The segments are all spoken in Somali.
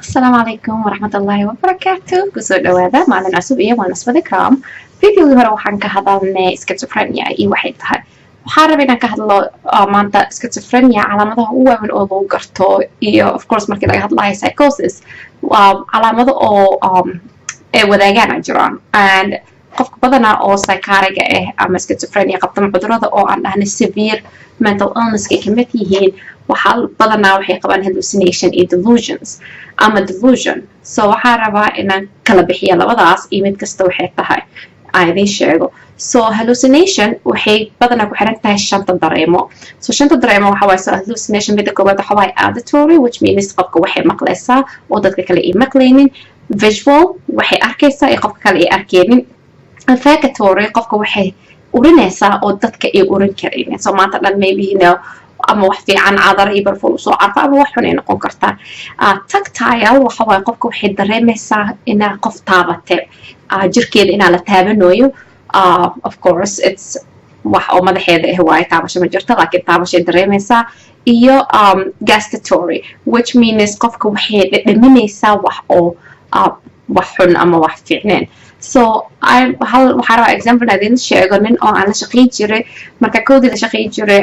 السلام عليكم ورحمة الله وبركاته. kusoo dhawaada maalin cusub iyo waan iswada karam. Videogii hore waxaan ka hadalnay schizophrenia iyo waxay tahay. Waxaan rabaa inaan ka hadlo maanta schizophrenia calaamadaha ugu waaweyn oo lagu garto iyo of course markii laga hadlayo psychosis waa calaamado oo ay wadaagaan jiraan and qofka badanaa oo psychotic ama schizophrenia qabta cudurrada oo aan dhahnay severe mental illness ka mid yihiin waxaa badanaa waxay qabaan hallucination iyo delusions ama delusion. So waxaan rabaa inaan kala bixiyo labadaas iyo mid kasta waxay tahay aan idiin sheego. So hallucination waxay badanaa ku xiran tahay shanta dareemo. So shanta dareemo waxa waaye hallucination midda koowaad waxa waaye auditory, which means qofka waxay maqlaysaa oo dadka kale ay maqlaynin. Visual waxay arkaysaa iyo qofka kale ay arkaynin. Olfactory qofka waxay urinaysaa oo dadka ay urin karaynin. So maanta dhan maybe ama wax fiican cadar iyo barfuun usoo carfa ama wax xun ay noqon kartaa. Tactile waxa waaye qofka waxay dareemaysaa inaa qof taabate jirkeeda inaa la taabanayo. Of course it's wax oo madaxeeda waaye taabasho ma jirto laakiin taabashay dareemaysaa. Iyo gustatory which means qofka waxay dhadhaminaysaa wax oo wax xun ama wax fiicneen. So waxaan rabaa example idin sheego nin oo aan la shaqeyn jiray marka koodii la shaqeyn jiray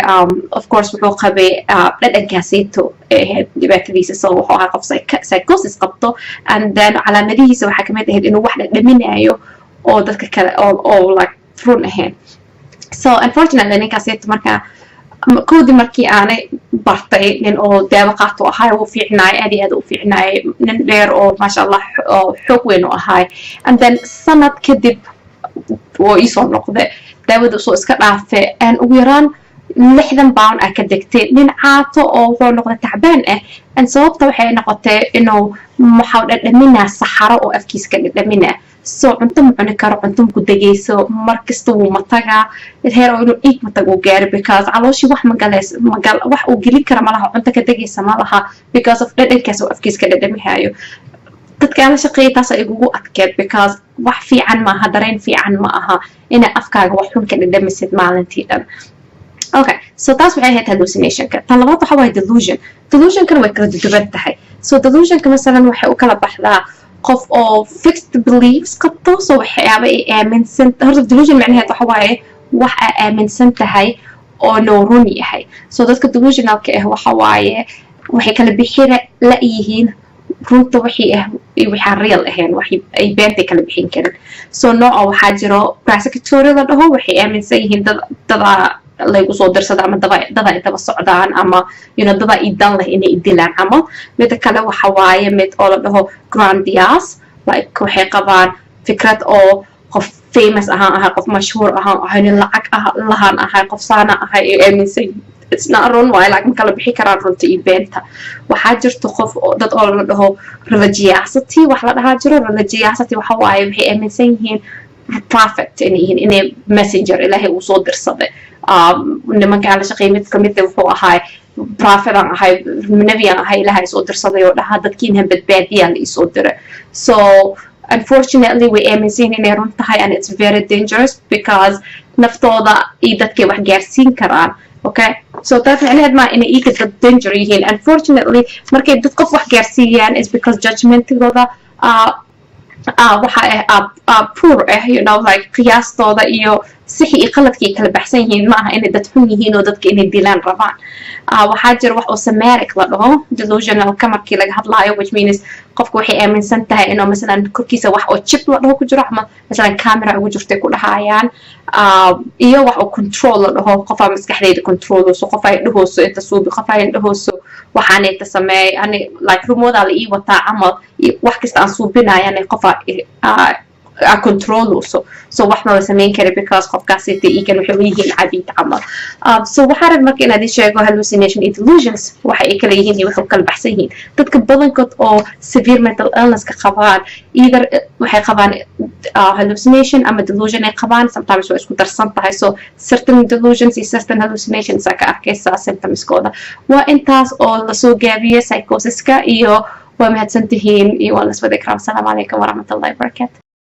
of course wuxuu qabay dhadhankaasayto dhibaatadiisa. So wuxuu ahaa qof psychosis qabto and then calaamadihiisa waxaa kamid ahayd inuu wax dhadhaminayo oo dadka kale oo like run ahayn. So unfortunately ninkaasayto marka koodii markii aanay bartay nin oo daawo qaato ahay uu fiicnaay aad iyo aad u fiicnaay nin dheer oo maasha Allah xoog weyn u ahay and then sanad kadib oo isoo noqday daawada soo iska dhaafay aan ugu yaraan 60 pound ka degtay nin caato oo wuxuu noqday tacbaan and sababta waxay noqotay inuu maxaa dhadhaminaa saxaro oo afkiisa ka dhadhaminaa. So cunto ma cuni karo cunto ku dageyso markasta wuu mataga heer oo inuu eeg matago gaar because calooshi wax magal wax uu gelin kara malaha cunto ka dageysa malaha because of dhadhankaas oo afkiisa ka dhadhamihayo. dadka aan la shaqeeyay taas ay ugu adkeed because wax fiican ma aha dareen fiican ma aha ina afkaaga wax xun ka dhadhamisid maalintii dhan. Okay, so taas waxay ahayd hallucination-ka. Tan labaad waxa waaye delusion. Delusion-kana way kala duwan tahay. So delusion-ka masalan waxay u kala baxdaa qof oo fixed beliefs qabto. So waxyaaba ay aaminsan horta delusion macnaheedu waxa waaye wax ay aaminsan tahay oo noo run yahay. So dadka delusionalka waxa waaye waxay kala bixin la yihiin runta wixii waxaan real ahayn waxay ay beentay kala bixin karin. So nooca waxaa jiro prosecutorial la dhaho waxay aaminsan yihiin dada lagu soo dirsada ama dada intaba socdaan ama dada idan leh inay dilaan camal. Mid kale waxa waaye mid oo la dhaho grandiose like waxay qabaan fikrad oo qof famous ahaan qof mashhuur ahaan lacag lahaan qof saana ay aaminsan it's not wrong why like kala bixi karaan runta iyo beenta. Waxaa jirto qof dad oo la dhaho religiosity wax la dhahaa jiro. Religiosity waxa waaye waxay aaminsan yihiin prophet inay messenger ilaahay uu soo dirsaday. nimanka aan la shaqeeyay mid kamid wuxuu ahaa prophet aan ahay nabi aan ahay ilaahay soo dirsaday oo dhaha dadkiina badbaadiyaa la isoo diray. So unfortunately we aaminsan inay run tahay and it's very dangerous because naftooda iyo dadkay wax gaarsiin karaan. Okay, so taas macnaheed ma inay iga dad danger yihiin. Unfortunately markay dad qof wax gaarsiiyaan is because judgmentigooda waxa poor like qiyaastooda iyo sixi iyo qaladkii kala baxsan yihiin ma aha inay dad xun yihiin oo dadka inay dilaan rabaan. waxaa jira wax oo somatic la dhaho delusionalka markii laga hadlaayo which means qofka waxay aaminsan tahay inuu masalan korkiisa wax oo chip la dhaho ku jiro ama masalan camera ugu jirtay ku dhahayaan iyo wax oo control la dhaho qofa maskaxdeeda control so qof ay dhahooso inta suubi qof ay dhahooso waxaan inta sameey ani like remote ala ii wataa ama wax kasta aan suubinayaan qofa control so wax ma sameyn kara because qofkaas iikan wuxuu yihiin cabiid camal. So waxaa rab marka inaad sheego hallucination and delusions waxa ay kala yihiin iyo waxa kala baxsan yihiin. dadka badankood oo severe mental illness ka qabaan either waxay qabaan hallucination ama delusion ay qabaan sometimes way isku darsan tahay. So certain delusions iyo certain hallucinations ka arkaysa symptomskooda. Waa intaas oo la soo gaabiyay psychosis-ka iyo waa mahadsantihiin iyo waa la soo dhigay. Assalaamu calaykum warahmatullahi wabarakatuh.